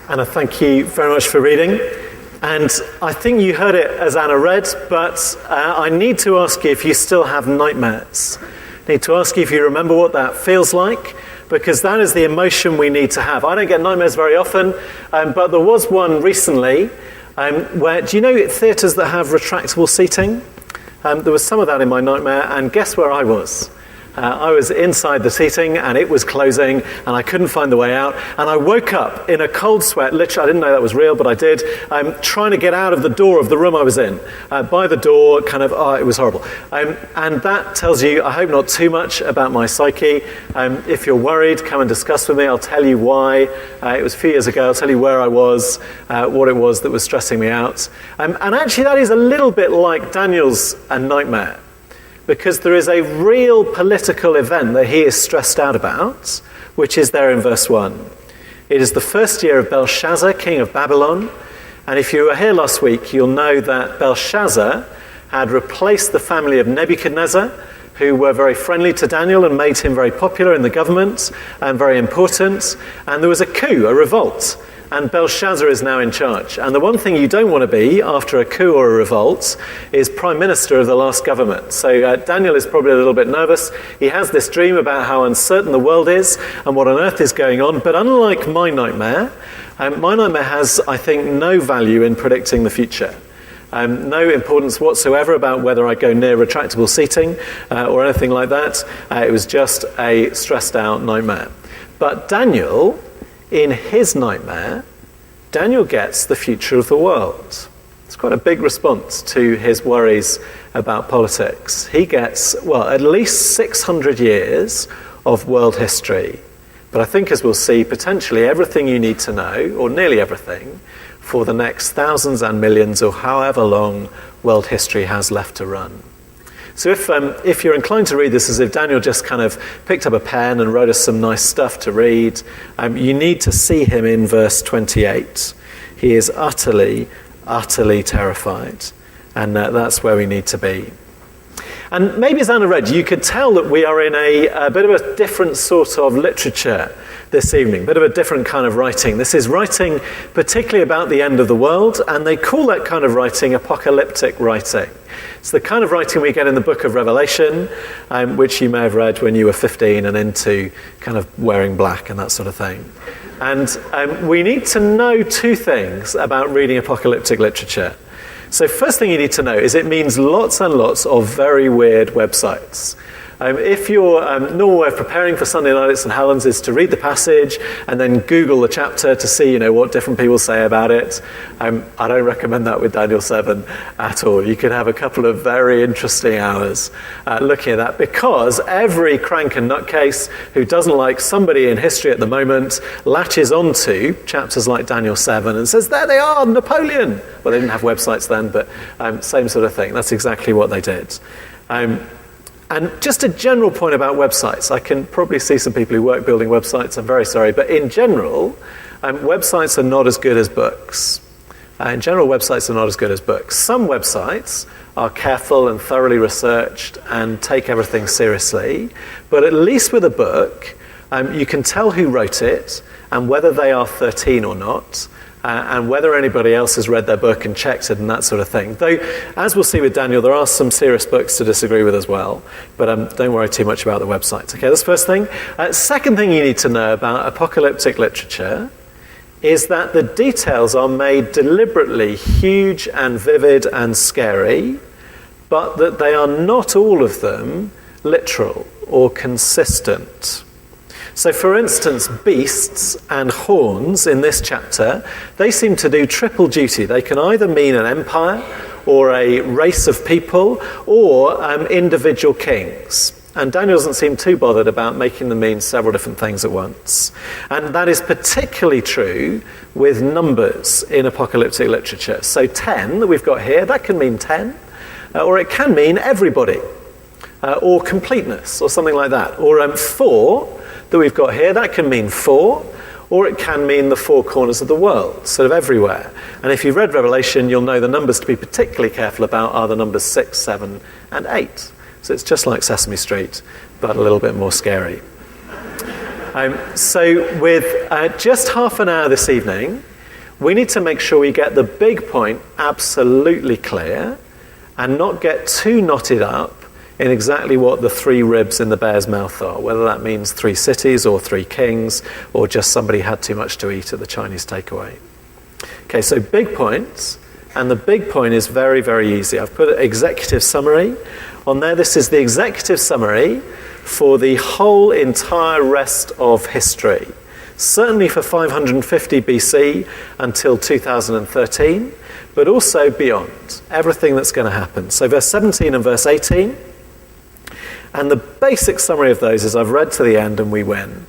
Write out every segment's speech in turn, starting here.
Anna, thank you very much for reading. And I think you heard it as Anna read, but I need to ask you if you still have nightmares. I need to ask you if you remember what that feels like, because that is the emotion we need to have. I don't get nightmares very often, but there was one recently where, do you know theatres that have retractable seating? There was some of that in my nightmare, and guess where I was? I was inside the seating and it was closing and I couldn't find the way out, and I woke up in a cold sweat. Literally, I didn't know that was real, but I did. Trying to get out of the door of the room I was in. By the door, it was horrible. And that tells you, I hope not too much about my psyche. If you're worried, come and discuss with me. I'll tell you why. It was a few years ago. I'll tell you where I was, what it was that was stressing me out. And actually that is a little bit like Daniel's nightmare, because there is a real political event that he is stressed out about, which is there in verse 1. It is the first year of Belshazzar, king of Babylon. And if you were here last week, you'll know that Belshazzar had replaced the family of Nebuchadnezzar, who were very friendly to Daniel and made him very popular in the government and very important. And there was a coup, a revolt. And Belshazzar is now in charge. And the one thing you don't want to be after a coup or a revolt is prime minister of the last government. So Daniel is probably a little bit nervous. He has this dream about how uncertain the world is and what on earth is going on. But unlike my nightmare has, I think, no value in predicting the future. No importance whatsoever about whether I go near retractable seating or anything like that. It was just a stressed out nightmare. But Daniel, in his nightmare, Daniel gets the future of the world. It's quite a big response to his worries about politics. He gets, at least 600 years of world history. But I think, as we'll see, potentially everything you need to know, or nearly everything, for the next thousands and millions or however long world history has left to run. So if you're inclined to read this as if Daniel just kind of picked up a pen and wrote us some nice stuff to read, you need to see him in verse 28. He is utterly, utterly terrified. And that's where we need to be. And maybe as Anna read, you could tell that we are in a bit of a different sort of literature this evening, a bit of a different kind of writing. This is writing particularly about the end of the world, and they call that kind of writing apocalyptic writing. It's the kind of writing we get in the book of Revelation, which you may have read when you were 15 and into kind of wearing black and that sort of thing. And we need to know two things about reading apocalyptic literature. So first thing you need to know is it means lots and lots of very weird websites. If your normal way of preparing for Sunday night at St. Helen's is to read the passage and then Google the chapter to see, what different people say about it, I don't recommend that with Daniel 7 at all. You can have a couple of very interesting hours looking at that, because every crank and nutcase who doesn't like somebody in history at the moment latches onto chapters like Daniel 7 and says, there they are, Napoleon. Well, they didn't have websites then, but same sort of thing. That's exactly what they did. And just a general point about websites. I can probably see some people who work building websites. I'm very sorry. But in general, websites are not as good as books. In general, websites are not as good as books. Some websites are careful and thoroughly researched and take everything seriously. But at least with a book, you can tell who wrote it and whether they are 13 or not. And whether anybody else has read their book and checked it and that sort of thing. Though, as we'll see with Daniel, there are some serious books to disagree with as well. But don't worry too much about the websites. Okay, that's the first thing. Second thing you need to know about apocalyptic literature is that the details are made deliberately huge and vivid and scary, but that they are not all of them literal or consistent. So, for instance, beasts and horns in this chapter, they seem to do triple duty. They can either mean an empire or a race of people or individual kings. And Daniel doesn't seem too bothered about making them mean several different things at once. And that is particularly true with numbers in apocalyptic literature. So 10 that we've got here, that can mean 10, or it can mean everybody, or completeness, or something like that. Or 4 that we've got here, that can mean 4, or it can mean the 4 corners of the world, sort of everywhere. And if you've read Revelation, you'll know the numbers to be particularly careful about are the numbers 6, 7, and 8. So it's just like Sesame Street, but a little bit more scary. So with just half an hour this evening, we need to make sure we get the big point absolutely clear and not get too knotted up in exactly what the 3 ribs in the bear's mouth are, whether that means 3 cities or 3 kings or just somebody had too much to eat at the Chinese takeaway. Okay, so big points, and the big point is very, very easy. I've put an executive summary on there. This is the executive summary for the whole entire rest of history. Certainly for 550 BC until 2013, but also beyond, everything that's going to happen. So verse 17 and verse 18, and the basic summary of those is I've read to the end and we win.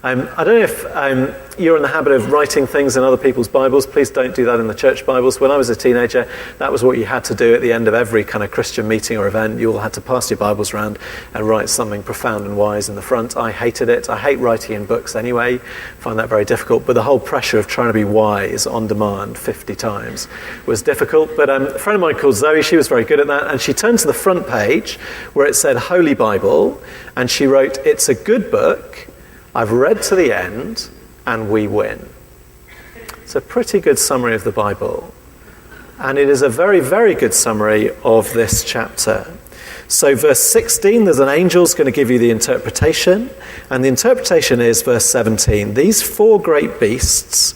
I don't know if you're in the habit of writing things in other people's Bibles. Please don't do that in the church Bibles. When I was a teenager, that was what you had to do at the end of every kind of Christian meeting or event. You all had to pass your Bibles around and write something profound and wise in the front. I hated it. I hate writing in books anyway. Find that very difficult. But the whole pressure of trying to be wise on demand 50 times was difficult. But a friend of mine called Zoe, she was very good at that. And she turned to the front page where it said Holy Bible. And she wrote, "It's a good book. I've read to the end, and we win." It's a pretty good summary of the Bible. And it is a very, very good summary of this chapter. So verse 16, there's an angel's going to give you the interpretation. And the interpretation is verse 17. "These 4 great beasts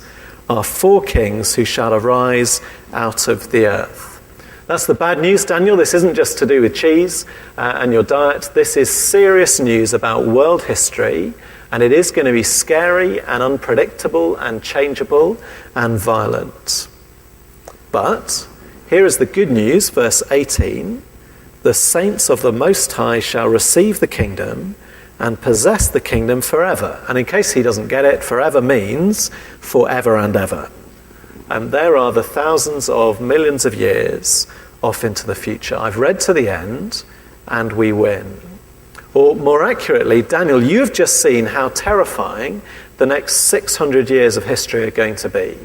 are 4 kings who shall arise out of the earth." That's the bad news, Daniel. This isn't just to do with cheese and your diet. This is serious news about world history. And it is going to be scary and unpredictable and changeable and violent. But here is the good news, verse 18. "The saints of the Most High shall receive the kingdom and possess the kingdom forever." And in case he doesn't get it, forever means forever and ever. And there are the thousands of millions of years off into the future. I've read to the end, and we win. Or more accurately, Daniel, you've just seen how terrifying the next 600 years of history are going to be.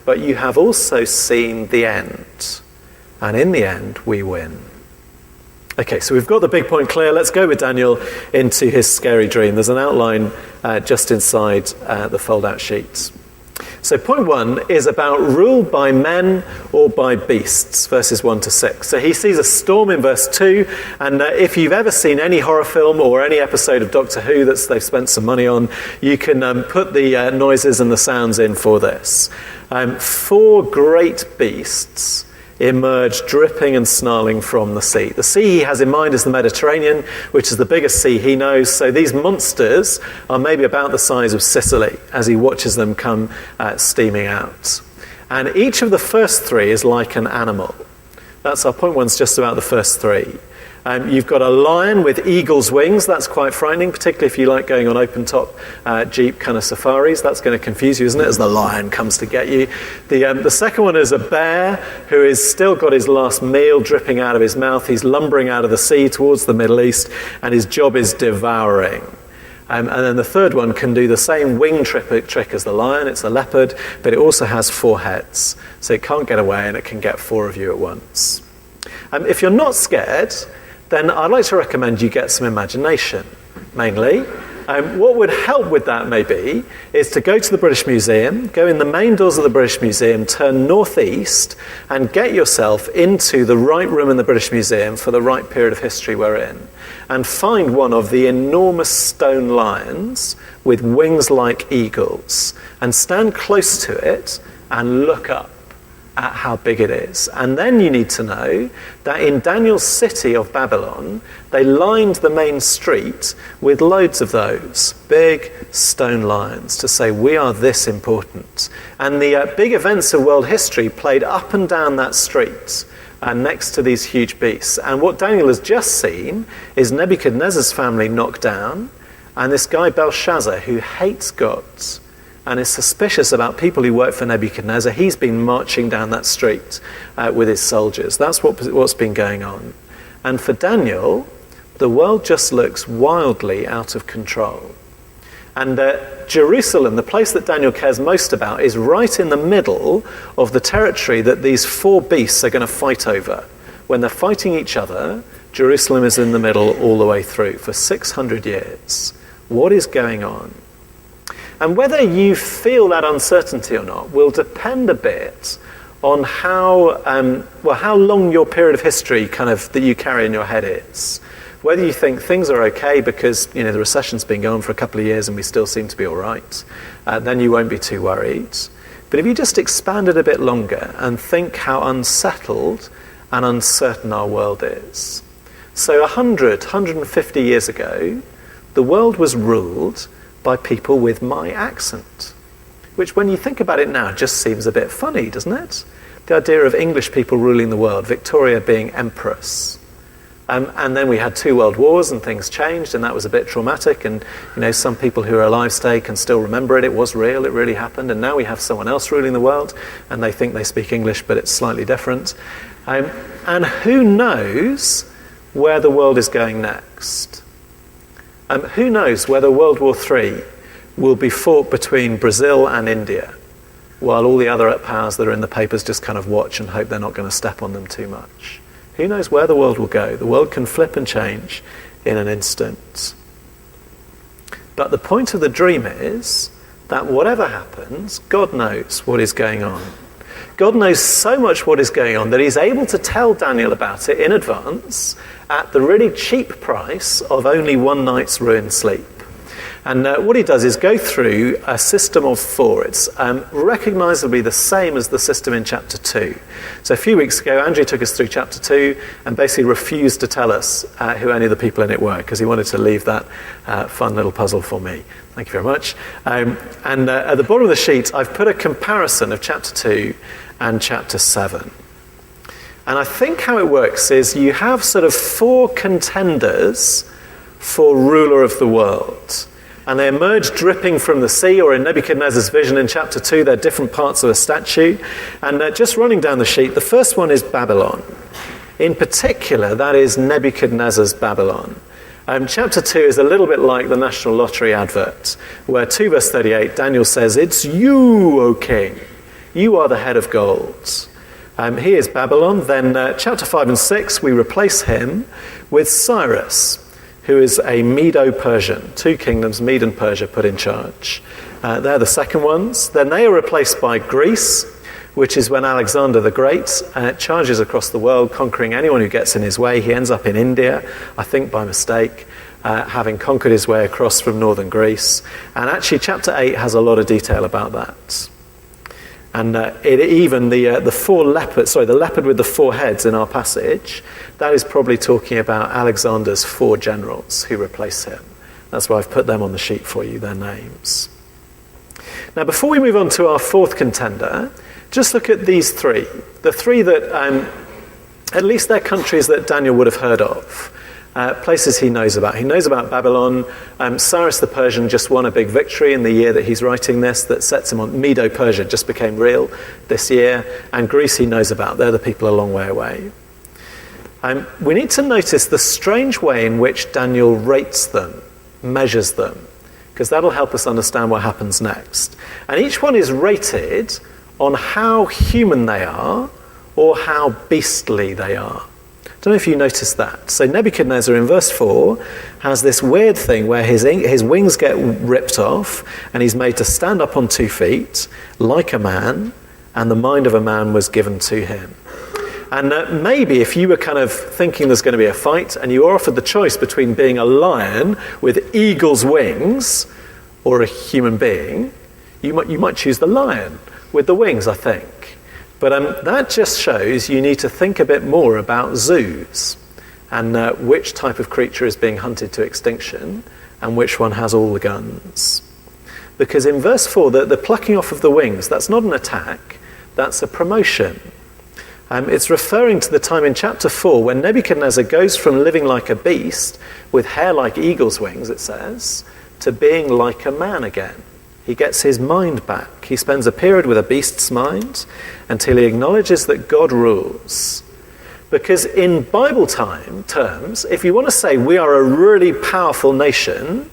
But you have also seen the end. And in the end, we win. Okay, so we've got the big point clear. Let's go with Daniel into his scary dream. There's an outline just inside the fold-out sheets. So point 1 is about rule by men or by beasts, verses 1 to 6. So he sees a storm in verse 2, and if you've ever seen any horror film or any episode of Doctor Who that they've spent some money on, you can put the noises and the sounds in for this. 4 great beasts emerge dripping and snarling from the sea. The sea he has in mind is the Mediterranean, which is the biggest sea he knows. So these monsters are maybe about the size of Sicily as he watches them come steaming out. And each of the first 3 is like an animal. That's our point 1's just about the first 3. You've got a lion with eagle's wings. That's quite frightening, particularly if you like going on open-top Jeep kind of safaris. That's going to confuse you, isn't it, as the lion comes to get you. The second one is a bear who has still got his last meal dripping out of his mouth. He's lumbering out of the sea towards the Middle East, and his job is devouring. And then the third one can do the same wing trick as the lion. It's a leopard, but it also has 4 heads. So it can't get away, and it can get 4 of you at once. If you're not scared, then I'd like to recommend you get some imagination, mainly. What would help with that, maybe, is to go to the British Museum, go in the main doors of the British Museum, turn northeast, and get yourself into the right room in the British Museum for the right period of history we're in, and find one of the enormous stone lions with wings like eagles, and stand close to it and look up at how big it is. And then you need to know that in Daniel's city of Babylon, they lined the main street with loads of those big stone lions to say, we are this important. And the big events of world history played up and down that street next to these huge beasts. And what Daniel has just seen is Nebuchadnezzar's family knocked down, and this guy Belshazzar, who hates gods and is suspicious about people who work for Nebuchadnezzar, he's been marching down that street with his soldiers. That's what's been going on. And for Daniel, the world just looks wildly out of control. And Jerusalem, the place that Daniel cares most about, is right in the middle of the territory that these 4 beasts are going to fight over. When they're fighting each other, Jerusalem is in the middle all the way through for 600 years. What is going on? And whether you feel that uncertainty or not will depend a bit on how long your period of history that you carry in your head is. Whether you think things are okay because the recession's been going for a couple of years and we still seem to be all right, then you won't be too worried. But if you just expand it a bit longer and think how unsettled and uncertain our world is. So 150 years ago, the world was ruled by people with my accent, which when you think about it now just seems a bit funny, doesn't it? The idea of English people ruling the world, Victoria being empress. And then we had 2 world wars and things changed and that was a bit traumatic, and some people who are alive today can still remember it. It was real, it really happened, and now we have someone else ruling the world and they think they speak English but it's slightly different. And who knows where the world is going next? Who knows whether World War III will be fought between Brazil and India, while all the other powers that are in the papers just kind of watch and hope they're not going to step on them too much. Who knows where the world will go? The world can flip and change in an instant. But the point of the dream is that whatever happens, God knows what is going on. God knows so much what is going on that he's able to tell Daniel about it in advance at the really cheap price of only one night's ruined sleep. And what he does is go through a system of 4. It's recognisably the same as the system in chapter 2. So a few weeks ago, Andrew took us through chapter 2 and basically refused to tell us who any of the people in it were, because he wanted to leave that fun little puzzle for me. Thank you very much. And at the bottom of the sheet, I've put a comparison of chapter 2 and chapter 7. And I think how it works is you have sort of 4 contenders for ruler of the world. And they emerge dripping from the sea, or in Nebuchadnezzar's vision in chapter 2, they're different parts of a statue. And just running down the sheet, the first one is Babylon. In particular, that is Nebuchadnezzar's Babylon. Chapter 2 is a little bit like the National Lottery advert, where 2 verse 38, Daniel says, "It's you, O king. You are the head of gold." He is Babylon. Then chapter 5 and 6, we replace him with Cyrus, who is a Medo-Persian. 2 kingdoms, Mede and Persia, put in charge. They're the second ones. Then they are replaced by Greece, which is when Alexander the Great charges across the world, conquering anyone who gets in his way. He ends up in India, I think by mistake, having conquered his way across from northern Greece. And actually chapter 8 has a lot of detail about that. And the leopard with the 4 heads in our passage, that is probably talking about Alexander's 4 generals who replace him. That's why I've put them on the sheet for you, their names. Now, before we move on to our 4th contender, just look at these 3. The 3 that, at least they're countries that Daniel would have heard of. Places he knows about. He knows about Babylon. Cyrus the Persian just won a big victory in the year that he's writing this that sets him on. Medo-Persia just became real this year. And Greece he knows about. They're the people a long way away. We need to notice the strange way in which Daniel rates them, measures them, because that'll help us understand what happens next. And each one is rated on how human they are or how beastly they are. I don't know if you noticed that. So Nebuchadnezzar in verse 4 has this weird thing where his wings get ripped off and he's made to stand up on 2 feet like a man, and the mind of a man was given to him. And maybe if you were kind of thinking there's going to be a fight and you were offered the choice between being a lion with eagle's wings or a human being, you might choose the lion with the wings, I think. But that just shows you need to think a bit more about zoos and which type of creature is being hunted to extinction and which one has all the guns. Because in verse 4, the plucking off of the wings, that's not an attack, that's a promotion. It's referring to the time in chapter 4 when Nebuchadnezzar goes from living like a beast with hair like eagle's wings, it says, to being like a man again. He gets his mind back. He spends a period with a beast's mind until he acknowledges that God rules. Because in Bible terms, if you want to say we are a really powerful nation,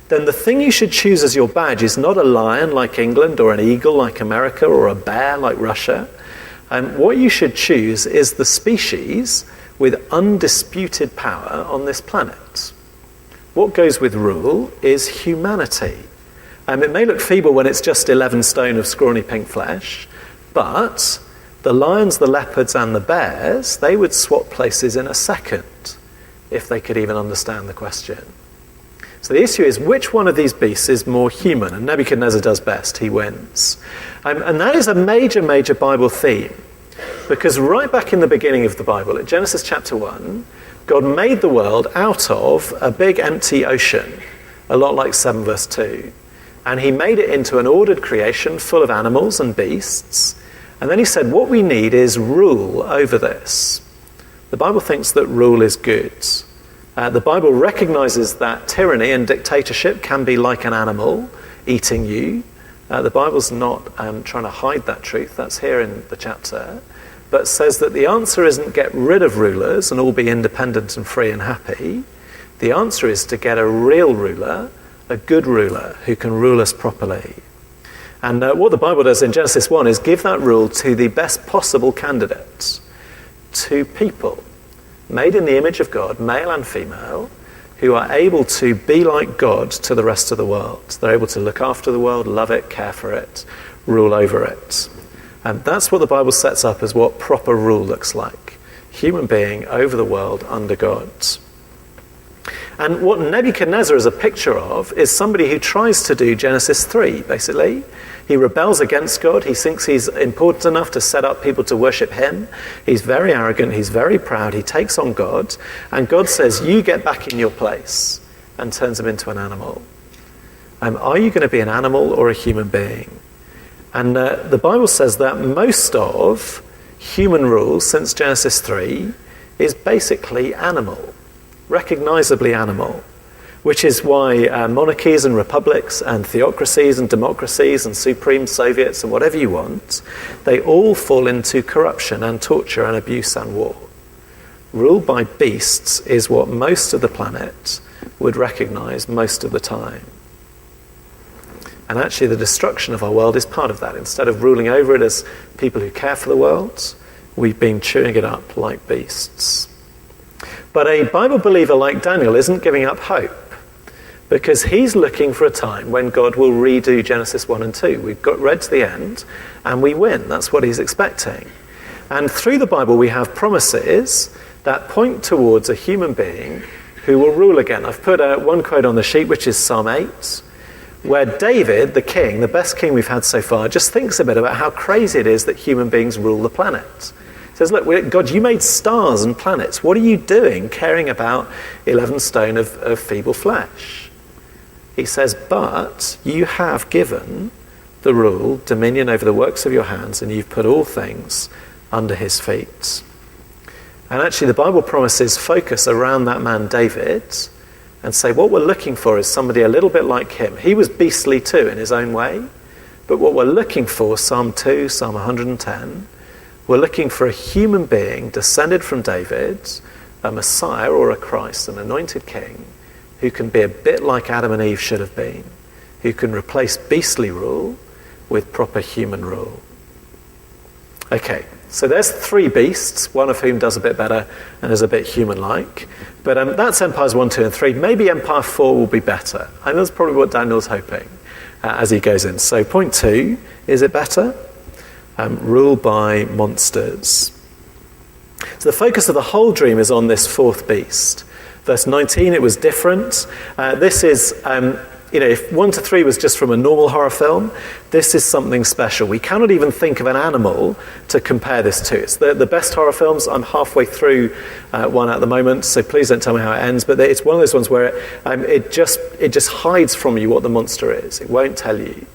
then the thing you should choose as your badge is not a lion like England or an eagle like America or a bear like Russia. What you should choose is the species with undisputed power on this planet. What goes with rule is humanity. It may look feeble when it's just 11 stone of scrawny pink flesh, but the lions, the leopards, and the bears, they would swap places in a second if they could even understand the question. So the issue is, which one of these beasts is more human? And Nebuchadnezzar does best, he wins. And that is a major, major Bible theme, because right back in the beginning of the Bible, at Genesis chapter 1, God made the world out of a big empty ocean, a lot like 7 verse 2. And he made it into an ordered creation full of animals and beasts. And then he said, what we need is rule over this. The Bible thinks that rule is good. The Bible recognizes that tyranny and dictatorship can be like an animal eating you. The Bible's not trying to hide that truth. That's here in the chapter. But says that the answer isn't get rid of rulers and all be independent and free and happy. The answer is to get a real ruler, a good ruler who can rule us properly. And what the Bible does in Genesis 1 is give that rule to the best possible candidates, to people made in the image of God, male and female, who are able to be like God to the rest of the world. They're able to look after the world, love it, care for it, rule over it. And that's what the Bible sets up as what proper rule looks like. Human being over the world under God. And what Nebuchadnezzar is a picture of is somebody who tries to do Genesis 3, basically. He rebels against God. He thinks he's important enough to set up people to worship him. He's very arrogant. He's very proud. He takes on God. And God says, you get back in your place, and turns him into an animal. Are you going to be an animal or a human being? And the Bible says that most of human rule since Genesis 3 is basically animal, recognizably animal, which is why monarchies and republics and theocracies and democracies and supreme Soviets and whatever you want, they all fall into corruption and torture and abuse and war. Rule by beasts is what most of the planet would recognize most of the time. And actually the destruction of our world is part of that. Instead of ruling over it as people who care for the world, we've been chewing it up like beasts. But a Bible believer like Daniel isn't giving up hope, because he's looking for a time when God will redo Genesis 1 and 2. We've got read to the end, and we win. That's what he's expecting. And through the Bible, we have promises that point towards a human being who will rule again. I've put one quote on the sheet, which is Psalm 8, where David, the king, the best king we've had so far, just thinks a bit about how crazy it is that human beings rule the planet. He says, look, God, you made stars and planets. What are you doing caring about 11 stone of feeble flesh? He says, but you have given the rule, dominion over the works of your hands, and you've put all things under his feet. And actually the Bible promises focus around that man David and say what we're looking for is somebody a little bit like him. He was beastly too in his own way, but what we're looking for, Psalm 2, Psalm 110, we're looking for a human being descended from David, a Messiah or a Christ, an anointed king, who can be a bit like Adam and Eve should have been, who can replace beastly rule with proper human rule. Okay, so there's 3 beasts, one of whom does a bit better and is a bit human-like. But that's Empires 1, 2, and 3. Maybe Empire 4 will be better. And that's probably what Daniel's hoping as he goes in. So point 2, is it better? Rule by monsters. So the focus of the whole dream is on this 4th beast. Verse 19, it was different. This is, if 1 to 3 was just from a normal horror film, this is something special. We cannot even think of an animal to compare this to. It's the best horror films. I'm halfway through one at the moment, so please don't tell me how it ends. But it's one of those ones where it just hides from you what the monster is. It won't tell you.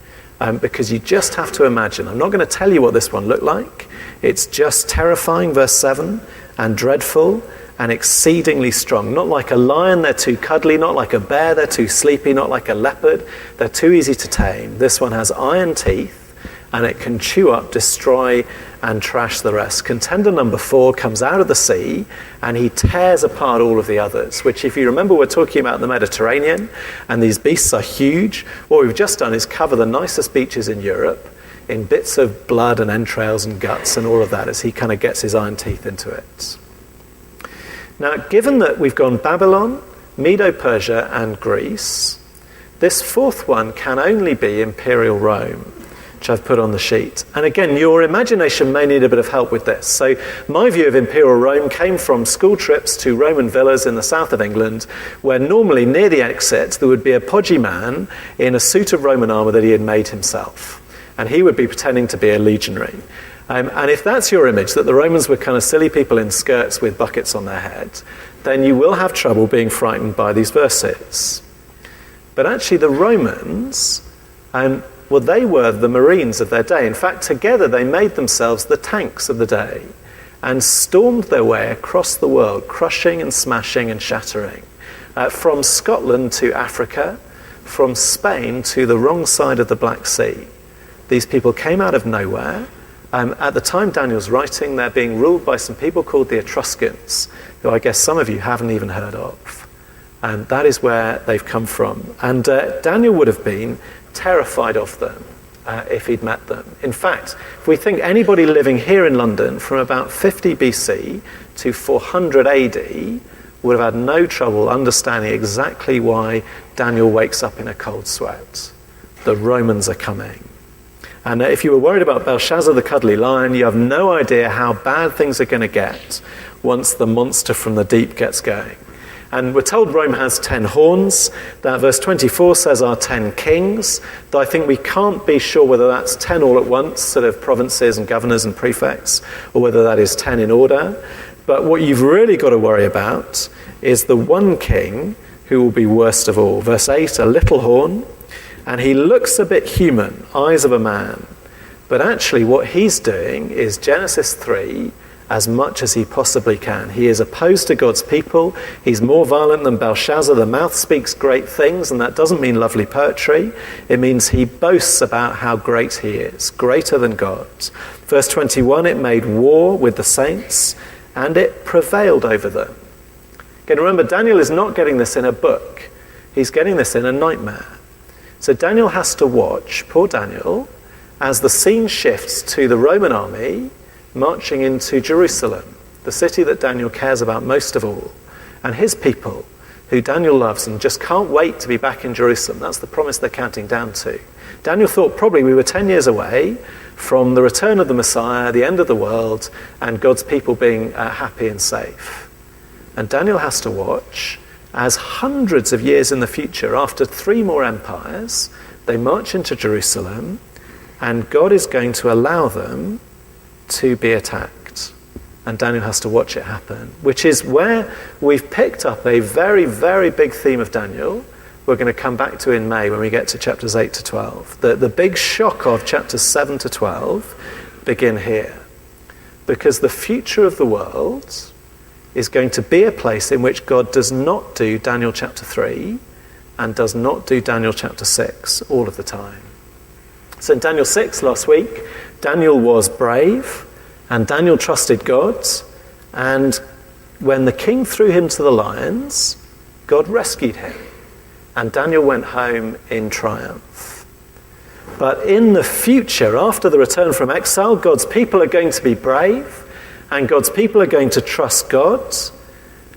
Because you just have to imagine. I'm not going to tell you what this one looked like. It's just terrifying, verse 7, and dreadful, and exceedingly strong. Not like a lion, they're too cuddly. Not like a bear, they're too sleepy. Not like a leopard, they're too easy to tame. This one has iron teeth, and it can chew up, destroy, and trash the rest. Contender number 4 comes out of the sea, and he tears apart all of the others, which, if you remember, we're talking about the Mediterranean, and these beasts are huge. What we've just done is cover the nicest beaches in Europe in bits of blood and entrails and guts and all of that as he kind of gets his iron teeth into it. Now, given that we've gone Babylon, Medo-Persia, and Greece, This fourth one can only be Imperial Rome, which I've put on the sheet. And again, your imagination may need a bit of help with this. So my view of Imperial Rome came from school trips to Roman villas in the south of England, where normally near the exit there would be a podgy man in a suit of Roman armour that he had made himself. And he would be pretending to be a legionary. And if that's your image, that the Romans were kind of silly people in skirts with buckets on their head, then you will have trouble being frightened by these verses. But actually the Romans, well, they were the Marines of their day. In fact, together they made themselves the tanks of the day and stormed their way across the world, crushing and smashing and shattering. From Scotland to Africa, from Spain to the wrong side of the Black Sea. These people came out of nowhere. At the time Daniel's writing, they're being ruled by some people called the Etruscans, who I guess some of you haven't even heard of. And that is where they've come from. And Daniel would have been terrified of them if he'd met them. In fact, if we think anybody living here in London from about 50 BC to 400 AD would have had no trouble understanding exactly why Daniel wakes up in a cold sweat. The Romans are coming. And if you were worried about Belshazzar the cuddly lion, you have no idea how bad things are going to get once the monster from the deep gets going. And we're told Rome has 10 horns. That verse 24 says our 10 kings, though I think we can't be sure whether that's 10 all at once, sort of provinces and governors and prefects, or whether that is 10 in order. But what you've really got to worry about is the one king who will be worst of all. Verse 8, a little horn, and he looks a bit human, eyes of a man. But actually what he's doing is Genesis 3 as much as he possibly can. He is opposed to God's people. He's more violent than Belshazzar. The mouth speaks great things, and that doesn't mean lovely poetry. It means he boasts about how great he is, greater than God. Verse 21, it made war with the saints, and it prevailed over them. Again, remember, Daniel is not getting this in a book. He's getting this in a nightmare. So Daniel has to watch, poor Daniel, as the scene shifts to the Roman army marching into Jerusalem, the city that Daniel cares about most of all, and his people, who Daniel loves and just can't wait to be back in Jerusalem. That's the promise they're counting down to. Daniel thought probably we were 10 years away from the return of the Messiah, the end of the world, and God's people being happy and safe. And Daniel has to watch as hundreds of years in the future, after 3 more empires, they march into Jerusalem, and God is going to allow them to be attacked. And Daniel has to watch it happen, which is where we've picked up a very, very big theme of Daniel we're going to come back to in May when we get to chapters 8 to 12. The big shock of chapters 7 to 12 begin here. Because the future of the world is going to be a place in which God does not do Daniel chapter 3 and does not do Daniel chapter 6 all of the time. So in Daniel 6 last week, Daniel was brave and Daniel trusted God, and when the king threw him to the lions, God rescued him and Daniel went home in triumph. But in the future, after the return from exile, God's people are going to be brave, and God's people are going to trust God,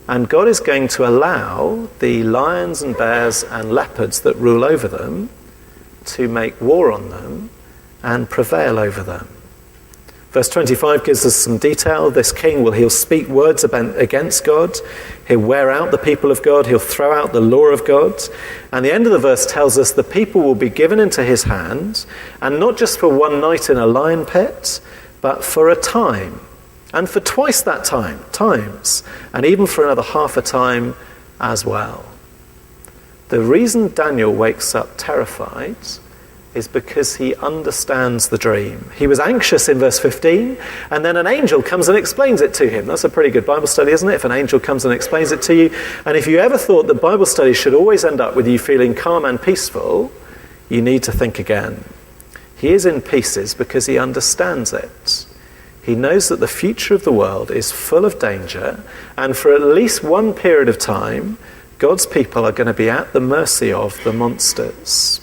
and God is going to allow the lions and bears and leopards that rule over them to make war on them and prevail over them. Verse 25 gives us some detail. This king he'll speak words against God. He'll wear out the people of God. He'll throw out the law of God. And the end of the verse tells us the people will be given into his hand, and not just for one night in a lion pit, but for a time. And for twice that times, and even for another half a time as well. The reason Daniel wakes up terrified is because he understands the dream. He was anxious in verse 15, and then an angel comes and explains it to him. That's a pretty good Bible study, isn't it? If an angel comes and explains it to you. And if you ever thought that Bible study should always end up with you feeling calm and peaceful, you need to think again. He is in pieces because he understands it. He knows that the future of the world is full of danger, and for at least one period of time, God's people are going to be at the mercy of the monsters.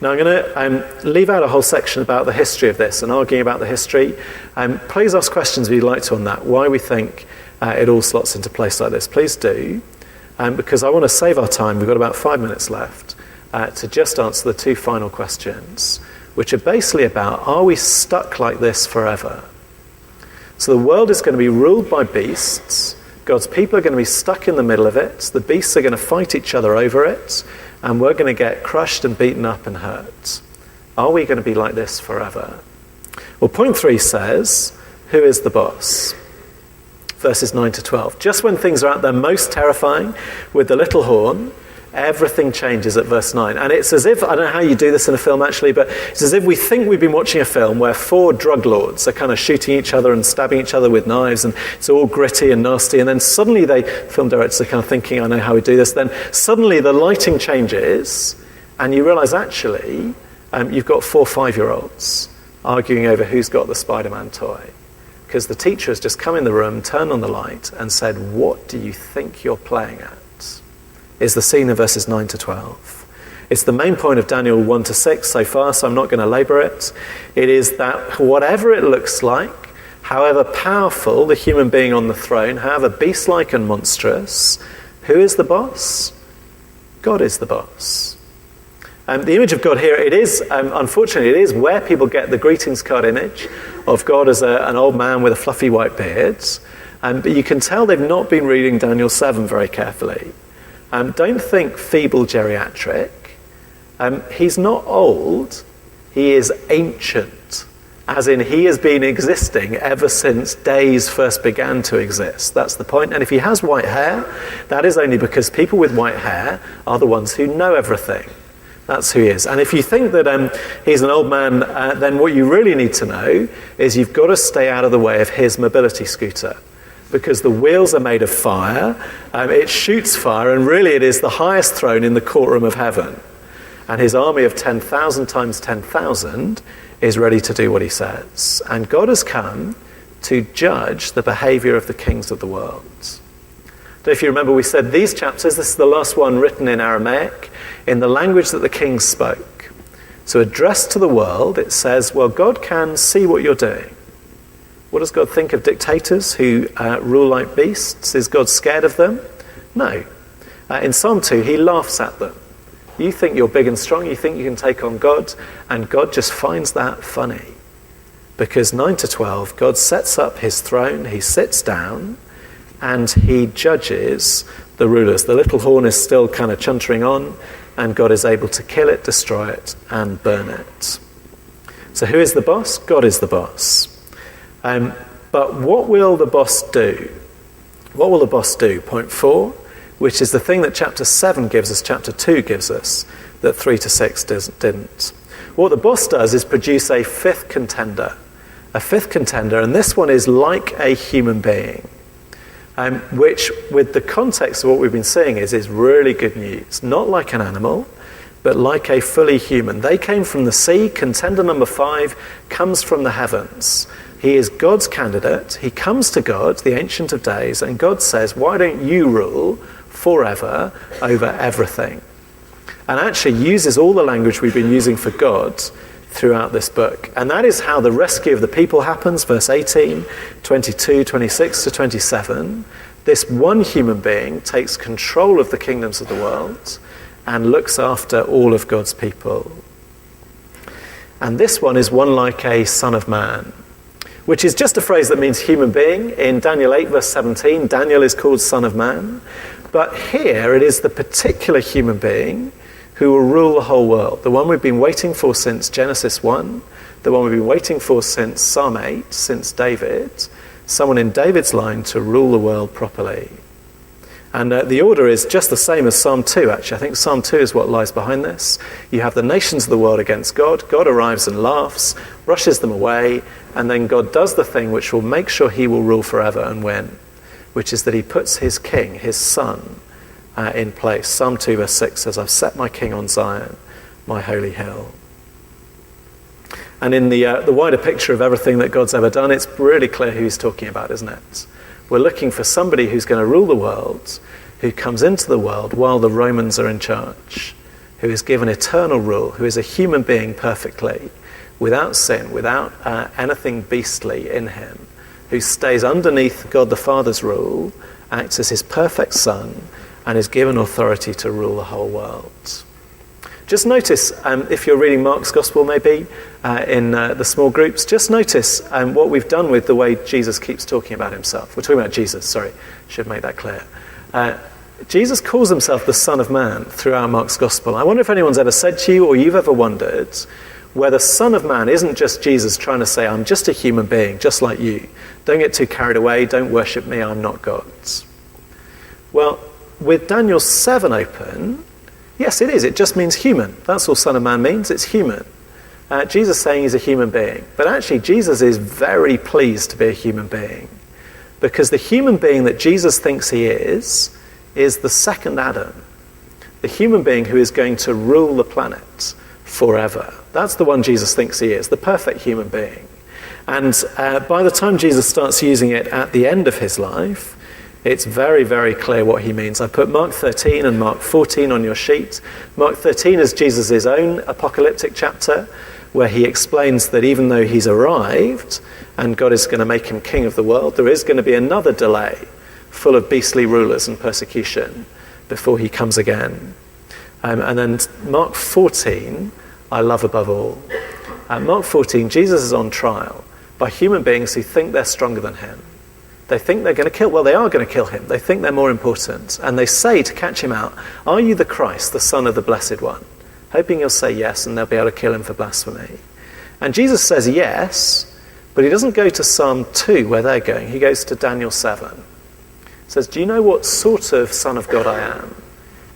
Now I'm going to leave out a whole section about the history of this and arguing about the history. Please ask questions if you'd like to on that, why we think it all slots into place like this. Please do. because I want to save our time. We've got about 5 minutes left to just answer the two final questions, which are basically about, are we stuck like this forever? So the world is going to be ruled by beasts. God's people are going to be stuck in the middle of it. The beasts are going to fight each other over it, and we're going to get crushed and beaten up and hurt. Are we going to be like this forever? Well, point 3 says, who is the boss? Verses 9 to 12. Just when things are at their most terrifying with the little horn, everything changes at verse 9. And it's as if, I don't know how you do this in a film actually, but it's as if we think we've been watching a film where 4 drug lords are kind of shooting each other and stabbing each other with knives, and it's all gritty and nasty, and then suddenly film directors are kind of thinking, I know how we do this. Then suddenly the lighting changes, and you realise actually you've got 4 5-year-olds arguing over who's got the Spider-Man toy. Because the teacher has just come in the room, turned on the light, and said, what do you think you're playing at? Is the scene of verses 9 to 12. It's the main point of Daniel 1 to 6 so far, so I'm not going to labour it. It is that whatever it looks like, however powerful the human being on the throne, however beast-like and monstrous, who is the boss? God is the boss. The image of God here, it is, unfortunately, it is where people get the greetings card image of God as an old man with a fluffy white beard. But you can tell they've not been reading Daniel 7 very carefully. Don't think feeble geriatric. He's not old, he is ancient. As in, he has been existing ever since days first began to exist. That's the point. And if he has white hair, that is only because people with white hair are the ones who know everything. That's who he is. And if you think that he's an old man, then what you really need to know is you've got to stay out of the way of his mobility scooter, because the wheels are made of fire, it shoots fire, and really it is the highest throne in the courtroom of heaven. And his army of 10,000 times 10,000 is ready to do what he says. And God has come to judge the behaviour of the kings of the world. If you remember, we said these chapters, this is the last one written in Aramaic, in the language that the kings spoke. So addressed to the world, it says, well, God can see what you're doing. What does God think of dictators who rule like beasts? Is God scared of them? No. In Psalm 2, he laughs at them. You think you're big and strong, you think you can take on God, and God just finds that funny. Because 9 to 12, God sets up his throne, he sits down, and he judges the rulers. The little horn is still kind of chuntering on, and God is able to kill it, destroy it, and burn it. So who is the boss? God is the boss. But what will the boss do? What will the boss do? Point 4, which is the thing that chapter 7 gives us, chapter 2 gives us, that 3 to 6 didn't. What the boss does is produce a fifth contender, and this one is like a human being. Which, with the context of what we've been seeing, is really good news. Not like an animal, but like a fully human. They came from the sea. Contender number 5 comes from the heavens. He is God's candidate. He comes to God, the Ancient of Days, and God says, why don't you rule forever over everything? And actually uses all the language we've been using for God throughout this book. And that is how the rescue of the people happens, verse 18, 22, 26 to 27. This one human being takes control of the kingdoms of the world and looks after all of God's people. And this one is one like a son of man, which is just a phrase that means human being. In Daniel 8, verse 17, Daniel is called son of man. But here it is the particular human being who will rule the whole world. The one we've been waiting for since Genesis 1, the one we've been waiting for since Psalm 8, since David, someone in David's line to rule the world properly. And the order is just the same as Psalm 2, actually. I think Psalm 2 is what lies behind this. You have the nations of the world against God. God arrives and laughs, brushes them away, and then God does the thing which will make sure he will rule forever and win, which is that he puts his king, his son, in place. Psalm 2 verse 6 says, I've set my king on Zion, my holy hill. And in the wider picture of everything that God's ever done, it's really clear who he's talking about, isn't it? We're looking for somebody who's going to rule the world, who comes into the world while the Romans are in charge, who is given eternal rule, who is a human being perfectly, without sin, without anything beastly in him, who stays underneath God the Father's rule, acts as his perfect son, and is given authority to rule the whole world. Just notice, if you're reading Mark's Gospel maybe, in the small groups, just notice what we've done with the way Jesus keeps talking about himself. We're talking about Jesus, sorry, should make that clear. Jesus calls himself the Son of Man throughout Mark's Gospel. I wonder if anyone's ever said to you, or you've ever wondered, where the Son of Man isn't just Jesus trying to say, I'm just a human being, just like you. Don't get too carried away, don't worship me, I'm not God. Well, with Daniel 7 open, yes, it is. It just means human. That's all Son of Man means. It's human. Jesus saying he's a human being. But actually, Jesus is very pleased to be a human being. Because the human being that Jesus thinks he is the second Adam. The human being who is going to rule the planet forever. That's the one Jesus thinks he is, the perfect human being. And by the time Jesus starts using it at the end of his life, it's very, very clear what he means. I put Mark 13 and Mark 14 on your sheet. Mark 13 is Jesus' own apocalyptic chapter, where he explains that even though he's arrived and God is going to make him king of the world, there is going to be another delay full of beastly rulers and persecution before he comes again. And then Mark 14, I love above all. Mark 14, Jesus is on trial by human beings who think they're stronger than him. They think they're going to they are going to kill him. They think they're more important. And they say to catch him out, are you the Christ, the Son of the Blessed One? Hoping he'll say yes and they'll be able to kill him for blasphemy. And Jesus says yes, but he doesn't go to Psalm 2 where they're going. He goes to Daniel 7. He says, do you know what sort of Son of God I am?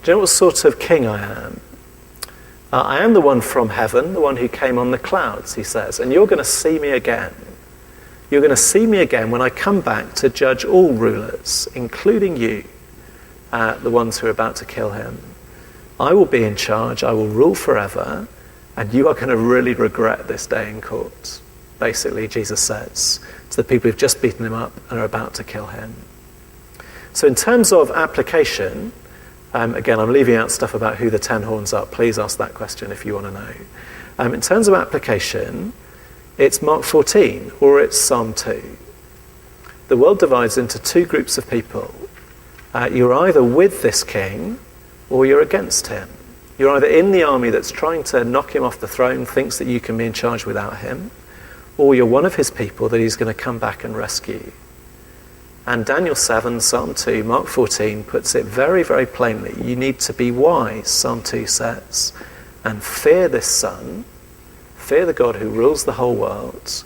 Do you know what sort of king I am? I am the one from heaven, the one who came on the clouds, he says, and you're going to see me again. You're going to see me again when I come back to judge all rulers, including you, the ones who are about to kill him. I will be in charge, I will rule forever, and you are going to really regret this day in court. Basically, Jesus says to the people who've just beaten him up and are about to kill him. So in terms of application, again, I'm leaving out stuff about who the 10 horns are. Please ask that question if you want to know. In terms of application, it's Mark 14 or it's Psalm 2. The world divides into two groups of people. You're either with this king or you're against him. You're either in the army that's trying to knock him off the throne, thinks that you can be in charge without him, or you're one of his people that he's going to come back and rescue. And Daniel 7, Psalm 2, Mark 14 puts it very, very plainly. You need to be wise, Psalm 2 says, and fear this Son, fear the God who rules the whole world,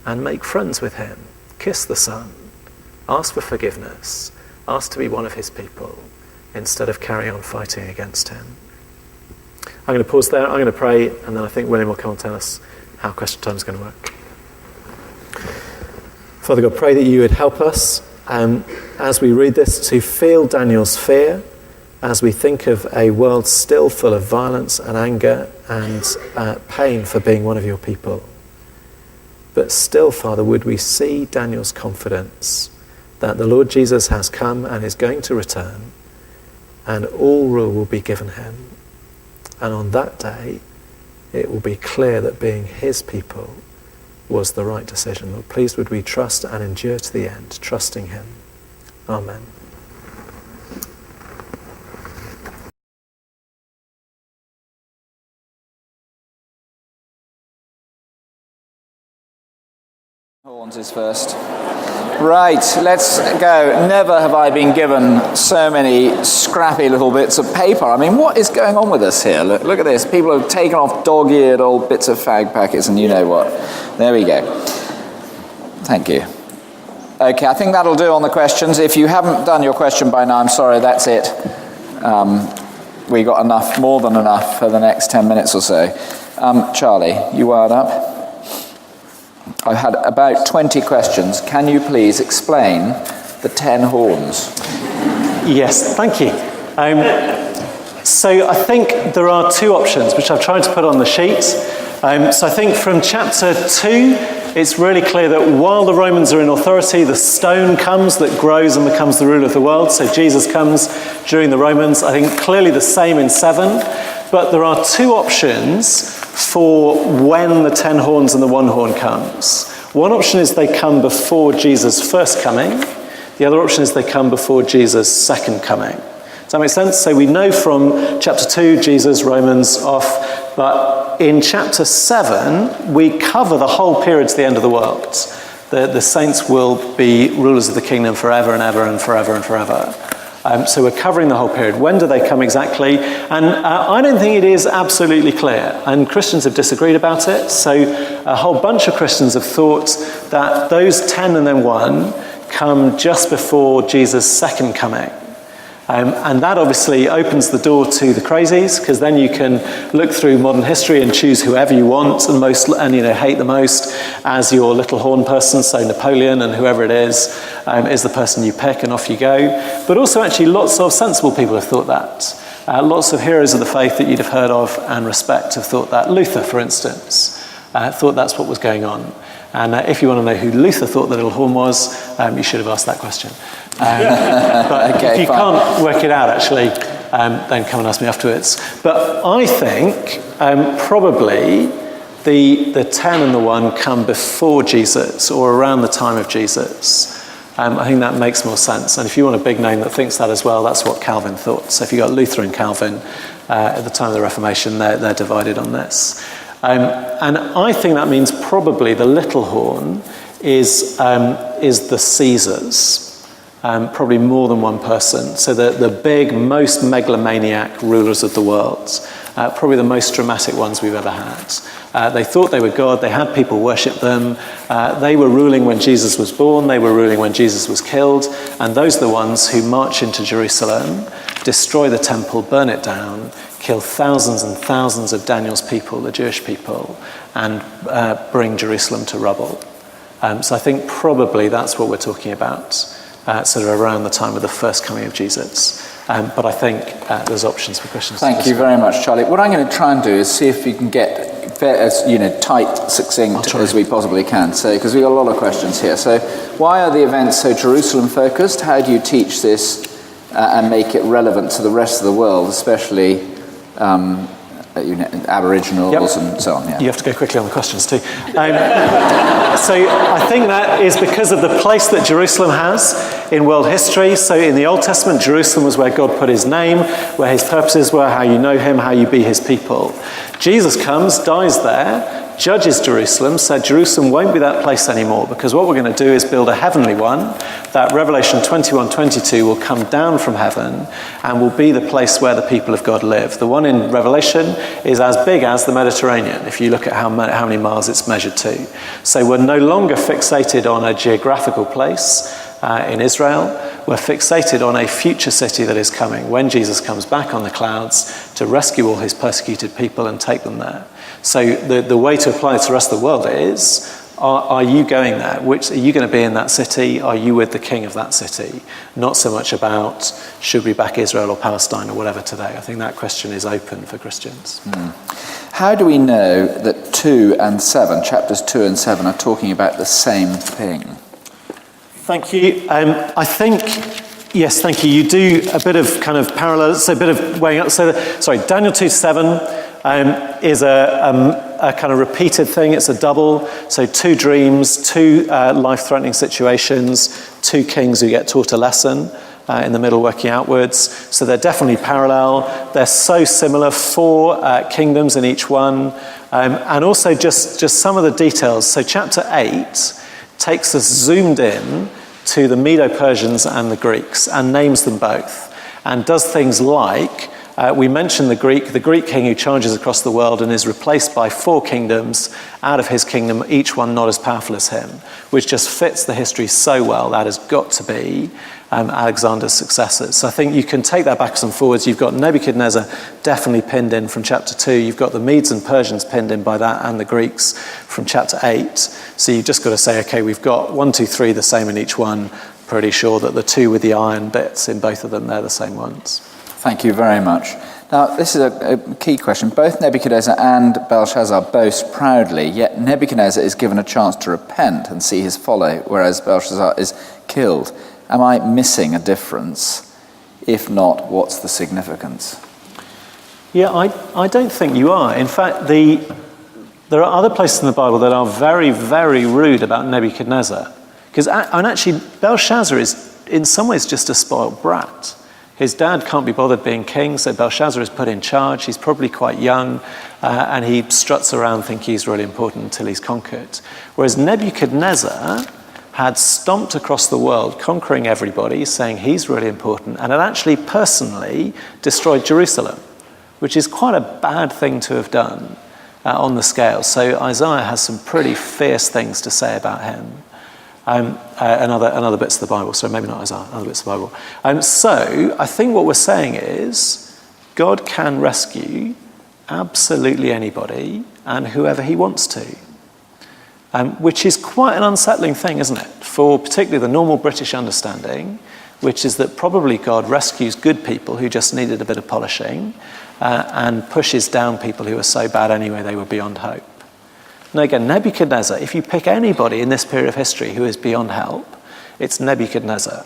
and make friends with him. Kiss the Son. Ask for forgiveness. Ask to be one of his people instead of carry on fighting against him. I'm going to pause there. I'm going to pray, and then I think William will come and tell us how question time is going to work. Father God, pray that you would help us as we read this to feel Daniel's fear, as we think of a world still full of violence and anger and pain for being one of your people. But still, Father, would we see Daniel's confidence that the Lord Jesus has come and is going to return, and all rule will be given him. And on that day, it will be clear that being his people was the right decision. Lord, please would we trust and endure to the end, trusting him. Amen. Horns is first. Right, let's go. Never have I been given so many scrappy little bits of paper. I mean, what is going on with us here? Look at this. People have taken off dog-eared old bits of fag packets and you know what. There we go. Thank you. Okay, I think that'll do on the questions. If you haven't done your question by now, I'm sorry, that's it. We got enough, more than enough for the next 10 minutes or so. Charlie, you wired up? I've had about 20 questions. Can you please explain the 10 horns? Yes, thank you. So I think there are two options, which I've tried to put on the sheet. So I think from chapter 2, it's really clear that while the Romans are in authority, the stone comes that grows and becomes the ruler of the world. So Jesus comes during the Romans. I think clearly the same in 7. But there are two options for when the 10 horns and the 1 horn comes. One option is they come before Jesus' first coming. The other option is they come before Jesus' second coming. that make sense? So we know from chapter 2, Jesus, Romans, off, but in chapter 7, we cover the whole period to the end of the world. The saints will be rulers of the kingdom forever and ever and forever and forever. So we're covering the whole period. When do they come exactly? And I don't think it is absolutely clear. And Christians have disagreed about it. So a whole bunch of Christians have thought that those 10 and then 1 come just before Jesus' second coming. And that obviously opens the door to the crazies, because then you can look through modern history and choose whoever you want and hate the most as your little horn person. So Napoleon and whoever it is the person you pick, and off you go. But also actually lots of sensible people have thought that. Lots of heroes of the faith that you'd have heard of and respect have thought that. Luther, for instance, thought that's what was going on. And if you want to know who Luther thought the little horn was, you should have asked that question. But okay, if you can't work it out, actually, then come and ask me afterwards. But I think probably the 10 and the 1 come before Jesus, or around the time of Jesus. I think that makes more sense. And if you want a big name that thinks that as well, that's what Calvin thought. So if you've got Luther and Calvin, at the time of the Reformation, they're divided on this. And I think that means probably the little horn is the Caesars. Probably more than one person. So the big, most megalomaniac rulers of the world. Probably the most dramatic ones we've ever had. They thought they were God. They had people worship them. They were ruling when Jesus was born. They were ruling when Jesus was killed. And those are the ones who march into Jerusalem, destroy the temple, burn it down, kill thousands and thousands of Daniel's people, the Jewish people, and bring Jerusalem to rubble. So I think probably that's what we're talking about, sort of around the time of the first coming of Jesus. But I think there's options for Christians. Thank you very much, Charlie. What I'm going to try and do is see if we can get as tight, succinct as we possibly can. So, because we've got a lot of questions here. So, why are the events so Jerusalem focused? How do you teach this and make it relevant to the rest of the world, especially Aboriginals and so on? Yeah. You have to go quickly on the questions too. So I think that is because of the place that Jerusalem has in world history. So in the Old Testament, Jerusalem was where God put his name, where his purposes were, how you know him, how you be his people. Jesus comes, dies there, judges Jerusalem, said Jerusalem won't be that place anymore, because what we're going to do is build a heavenly one, that Revelation 21:22 will come down from heaven and will be the place where the people of God live. The one in Revelation is as big as the Mediterranean, if you look at how many miles it's measured to. So we're no longer fixated on a geographical place in Israel. We're fixated on a future city that is coming when Jesus comes back on the clouds to rescue all his persecuted people and take them there. So the way to apply it to the rest of the world is, are you going there? Are you going to be in that city? Are you with the king of that city? Not so much about, should we back Israel or Palestine or whatever today. I think that question is open for Christians. How do we know that 2 and 7, chapters 2 and 7, are talking about the same thing? Thank you. I think, yes, thank you. You do a bit of kind of parallel, so a bit of weighing up. Daniel 2:7 is a kind of repeated thing. It's a double. So 2 dreams, 2 life-threatening situations, 2 kings who get taught a lesson in the middle working outwards. So they're definitely parallel. They're so similar, 4 kingdoms in each one. And also just some of the details. So chapter 8 takes us zoomed in to the Medo-Persians and the Greeks and names them both, and does things like, we mentioned the Greek king who charges across the world and is replaced by 4 kingdoms out of his kingdom, each one not as powerful as him, which just fits the history so well. That has got to be Alexander's successors. So I think you can take that backwards and forwards. You've got Nebuchadnezzar definitely pinned in from chapter 2. You've got the Medes and Persians pinned in by that, and the Greeks from chapter 8. So you've just got to say, okay, we've got 1, 2, 3 the same in each one. Pretty sure that the 2 with the iron bits in both of them, they're the same ones. Thank you very much. Now, this is a key question. Both Nebuchadnezzar and Belshazzar boast proudly, yet Nebuchadnezzar is given a chance to repent and see his folly, whereas Belshazzar is killed. Am I missing a difference? If not, what's the significance? Yeah, I don't think you are. In fact, there are other places in the Bible that are very, very rude about Nebuchadnezzar. And actually, Belshazzar is in some ways just a spoiled brat. His dad can't be bothered being king, so Belshazzar is put in charge. He's probably quite young, and he struts around thinking he's really important until he's conquered. Whereas Nebuchadnezzar had stomped across the world, conquering everybody, saying he's really important, and had actually personally destroyed Jerusalem, which is quite a bad thing to have done on the scale. So Isaiah has some pretty fierce things to say about him. And other bits of the Bible, so maybe not Isaiah, other bits of the Bible. So I think what we're saying is God can rescue absolutely anybody and whoever he wants to, which is quite an unsettling thing, isn't it? For particularly the normal British understanding, which is that probably God rescues good people who just needed a bit of polishing and pushes down people who are so bad anyway they were beyond hope. Now again, Nebuchadnezzar, if you pick anybody in this period of history who is beyond help, it's Nebuchadnezzar.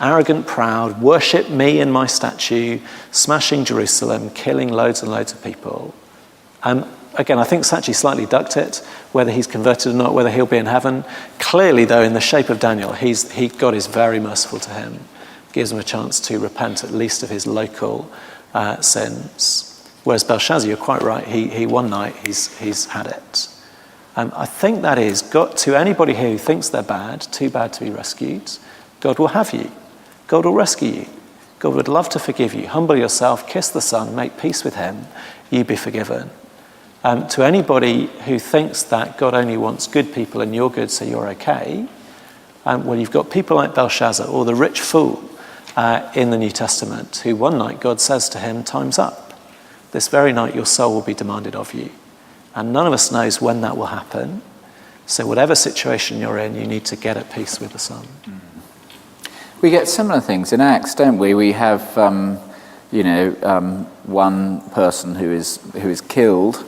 Arrogant, proud, worship me and my statue, smashing Jerusalem, killing loads and loads of people. Again, I think Sachi slightly ducked it, whether he's converted or not, whether he'll be in heaven. Clearly, though, in the shape of Daniel, God is very merciful to him, gives him a chance to repent at least of his local sins. Whereas Belshazzar, you're quite right, he one night, he's had it. I think that is, God, to anybody who thinks they're bad, too bad to be rescued, God will have you. God will rescue you. God would love to forgive you. Humble yourself, kiss the Son, make peace with him, you be forgiven. To anybody who thinks that God only wants good people and you're good so you're okay, well, you've got people like Belshazzar or the rich fool in the New Testament who one night God says to him, time's up. This very night your soul will be demanded of you. And none of us knows when that will happen. So whatever situation you're in, you need to get at peace with the Son. We get similar things in Acts, don't we? We have, one person who is killed.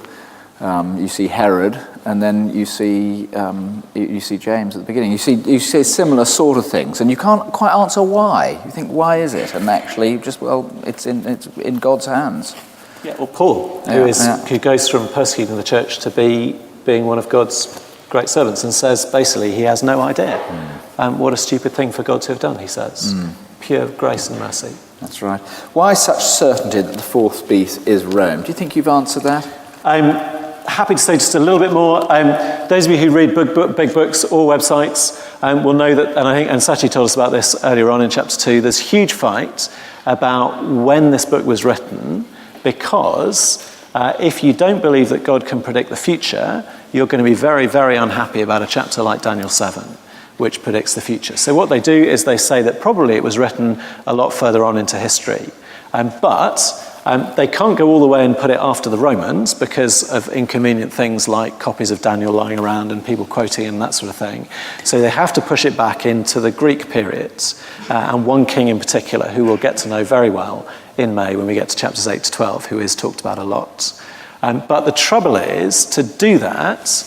You see Herod, and then you see James at the beginning. You see similar sort of things, and you can't quite answer why. You think, why is it? And actually, it's in God's hands. Yeah, or Paul, who goes from persecuting the church to being one of God's great servants, and says basically he has no idea. What a stupid thing for God to have done, he says. Pure grace and mercy. That's right. Why such certainty that the fourth beast is Rome? Do you think you've answered that? I'm happy to say just a little bit more. Those of you who read big books or websites will know that, and Sachi told us about this earlier on in chapter 2, there's huge fight about when this book was written, because if you don't believe that God can predict the future, you're going to be very, very unhappy about a chapter like Daniel 7, which predicts the future. So what they do is they say that probably it was written a lot further on into history. But they can't go all the way and put it after the Romans because of inconvenient things like copies of Daniel lying around and people quoting and that sort of thing. So they have to push it back into the Greek periods, and one king in particular who we'll get to know very well in May when we get to chapters 8 to 12, who is talked about a lot. But the trouble is, to do that,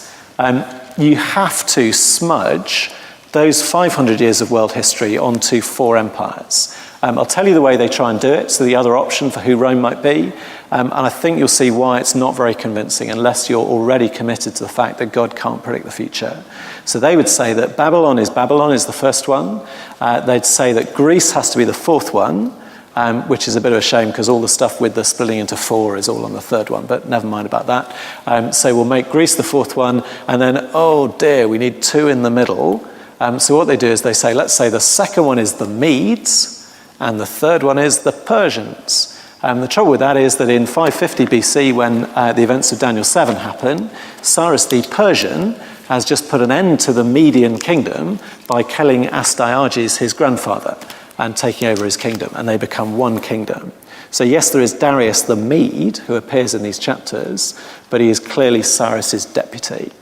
you have to smudge those 500 years of world history onto 4 empires. I'll tell you the way they try and do it, so the other option for who Rome might be, and I think you'll see why it's not very convincing unless you're already committed to the fact that God can't predict the future. So they would say that Babylon is the first one. They'd say that Greece has to be the fourth one, which is a bit of a shame because all the stuff with the splitting into 4 is all on the third one, but never mind about that. So we'll make Greece the fourth one, and then, oh dear, we need 2 in the middle. So what they do is they say, let's say the second one is the Medes, and the third one is the Persians. The trouble with that is that in 550 BC, when the events of Daniel 7 happen, Cyrus the Persian has just put an end to the Median kingdom by killing Astyages, his grandfather, and taking over his kingdom, and they become one kingdom. So yes, there is Darius the Mede, who appears in these chapters, but he is clearly Cyrus's deputy.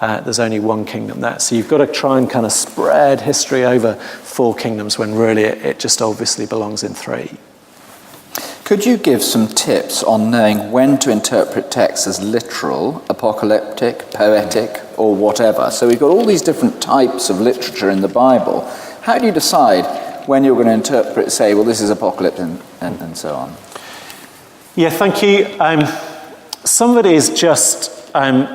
There's only one kingdom there. So you've got to try and kind of spread history over 4 kingdoms when really it just obviously belongs in 3. Could you give some tips on knowing when to interpret texts as literal, apocalyptic, poetic, or whatever? So we've got all these different types of literature in the Bible. How do you decide when you're going to interpret, say, well, this is apocalypse and so on? Yeah, thank you. Some of it is just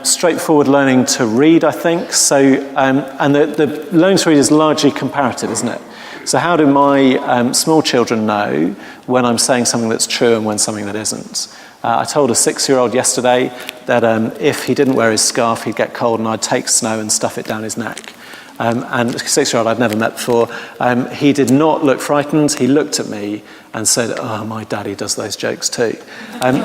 straightforward learning to read, I think. So, and the learning to read is largely comparative, isn't it? So how do my small children know when I'm saying something that's true and when something that isn't? I told a 6-year-old yesterday that if he didn't wear his scarf, he'd get cold, and I'd take snow and stuff it down his neck. And a 6-year-old I'd never met before, he did not look frightened. He looked at me and said, "Oh, my daddy does those jokes too."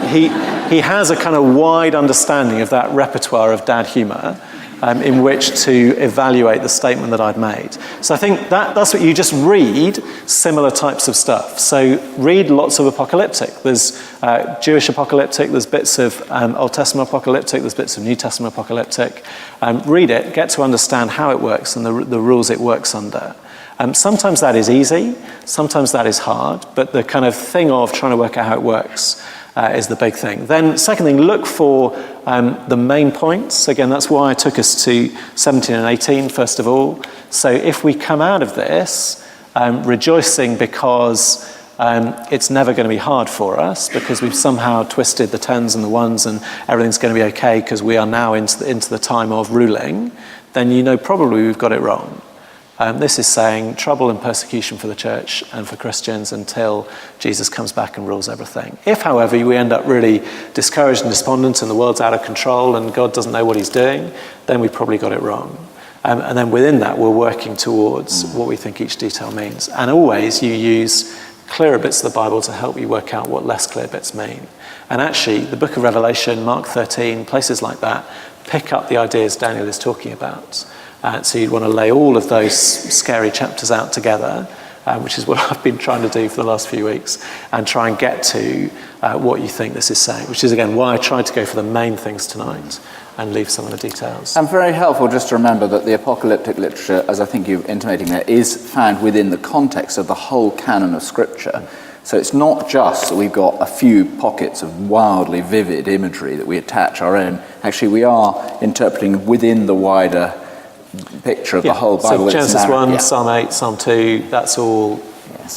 He has a kind of wide understanding of that repertoire of dad humour in which to evaluate the statement that I'd made. So I think that's what you just read, similar types of stuff. So read lots of apocalyptic. There's Jewish apocalyptic, there's bits of Old Testament apocalyptic, there's bits of New Testament apocalyptic. Read it, get to understand how it works and the rules it works under. Sometimes that is easy, sometimes that is hard, but the kind of thing of trying to work out how it works is the big thing. Then, second thing, look for the main points. Again, that's why I took us to 17 and 18, first of all. So if we come out of this rejoicing because it's never going to be hard for us, because we've somehow twisted the tens and the ones and everything's going to be okay because we are now into the time of ruling, then you know probably we've got it wrong. This is saying trouble and persecution for the church and for Christians until Jesus comes back and rules everything. If, however, we end up really discouraged and despondent and the world's out of control and God doesn't know what he's doing, then we probably got it wrong. And then within that, we're working towards what we think each detail means. And always you use clearer bits of the Bible to help you work out what less clear bits mean. And actually, the book of Revelation, Mark 13, places like that, pick up the ideas Daniel is talking about. So you'd want to lay all of those scary chapters out together, which is what I've been trying to do for the last few weeks, and try and get to what you think this is saying, which is, again, why I tried to go for the main things tonight and leave some of the details. And very helpful just to remember that the apocalyptic literature, as I think you're intimating there, is found within the context of the whole canon of Scripture. So it's not just that we've got a few pockets of wildly vivid imagery that we attach our own. Actually, we are interpreting within the wider picture of the whole Bible. So Genesis 1, Psalm 8, Psalm 2, that's all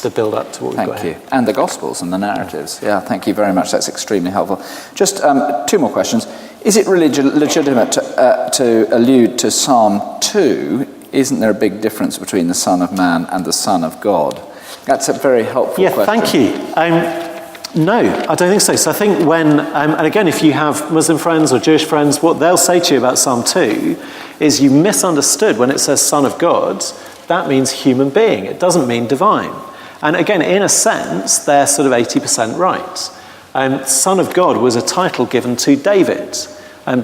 the build-up to what we've got here. Thank you. And the Gospels and the narratives. Yeah, thank you very much. That's extremely helpful. Just 2 more questions. Is it really legitimate to allude to Psalm 2? Isn't there a big difference between the Son of Man and the Son of God? That's a very helpful question. Thank you. No, I don't think so. So I think when, and again, if you have Muslim friends or Jewish friends, what they'll say to you about Psalm 2 is you misunderstood when it says Son of God, that means human being. It doesn't mean divine. And again, in a sense, they're sort of 80% right. Son of God was a title given to David.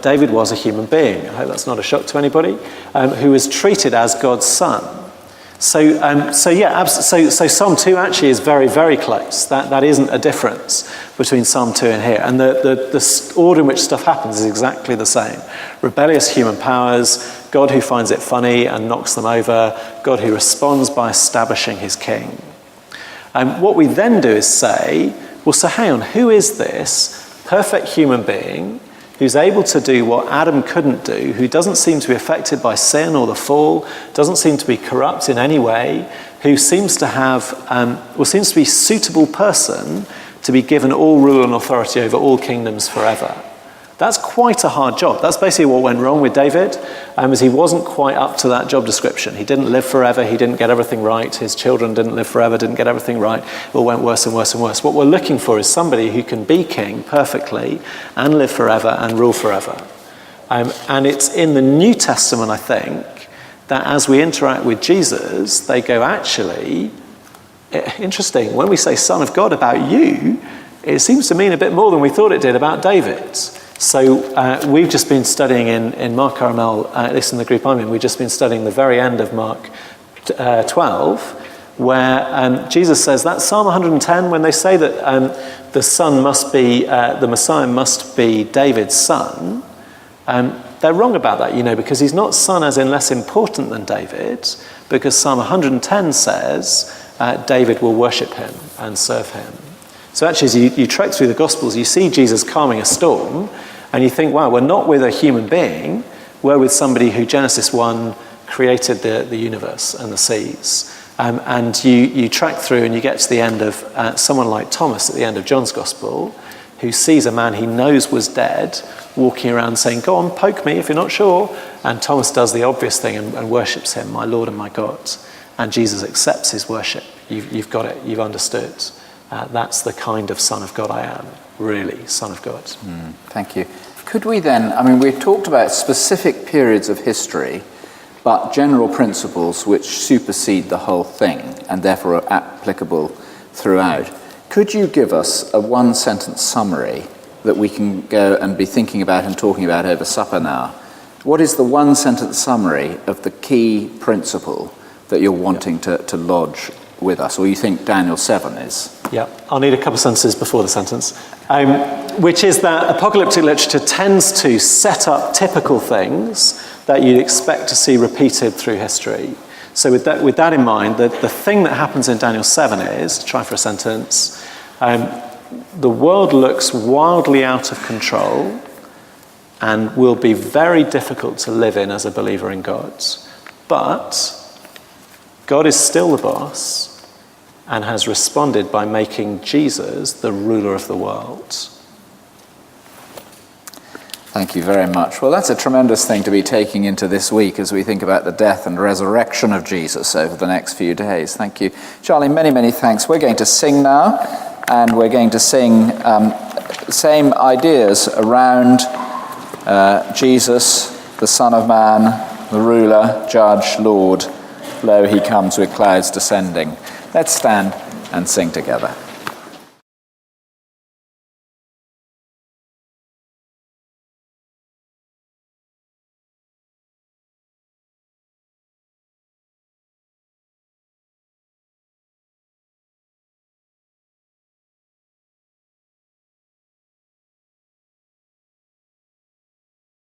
David was a human being. I hope that's not a shock to anybody, who was treated as God's son. So Psalm 2 actually is very, very close. That isn't a difference between Psalm 2 and here. And the order in which stuff happens is exactly the same. Rebellious human powers, God who finds it funny and knocks them over, God who responds by establishing his king. What we then do is say, well, so hang on, who is this perfect human being who's able to do what Adam couldn't do, who doesn't seem to be affected by sin or the fall, doesn't seem to be corrupt in any way, who seems to have, seems to be a suitable person to be given all rule and authority over all kingdoms forever. That's quite a hard job. That's basically what went wrong with David, is he wasn't quite up to that job description. He didn't live forever, he didn't get everything right, his children didn't live forever, didn't get everything right. It all went worse and worse and worse. What we're looking for is somebody who can be king perfectly and live forever and rule forever. And it's in the New Testament, I think, that as we interact with Jesus, they go, actually, interesting, when we say Son of God about you, it seems to mean a bit more than we thought it did about David. So we've just been studying in Mark Carmel, at least in the group I'm in, we've just been studying the very end of Mark 12, where Jesus says, that's Psalm 110, when they say that the son must be, the Messiah must be David's son, they're wrong about that, because he's not son as in less important than David, because Psalm 110 says David will worship him and serve him. So actually, as you trek through the Gospels, you see Jesus calming a storm, and you think, wow, we're not with a human being, we're with somebody who, Genesis 1, created the universe and the seas. And you track through and you get to the end of someone like Thomas at the end of John's Gospel, who sees a man he knows was dead, walking around saying, go on, poke me if you're not sure. And Thomas does the obvious thing and worships him, my Lord and my God. and Jesus accepts his worship. You've got it, you've understood. That's the kind of Son of God I am, really, Son of God. Thank you. Could we then, we've talked about specific periods of history, but general principles which supersede the whole thing and therefore are applicable throughout. Could you give us a one-sentence summary that we can go and be thinking about and talking about over supper now? What is the one-sentence summary of the key principle that you're wanting to lodge with us, or you think Daniel 7 is? Yeah, I'll need a couple of sentences before the sentence, which is that apocalyptic literature tends to set up typical things that you'd expect to see repeated through history. So with that in mind, the thing that happens in Daniel 7 is, to try for a sentence, the world looks wildly out of control and will be very difficult to live in as a believer in God. But God is still the boss and has responded by making Jesus the ruler of the world. Thank you very much. Well, that's a tremendous thing to be taking into this week as we think about the death and resurrection of Jesus over the next few days. Thank you. Charlie, many, many thanks. We're going to sing now, and we're going to sing same ideas around Jesus, the Son of Man, the ruler, judge, Lord. Lo, he comes with clouds descending. Let's stand and sing together.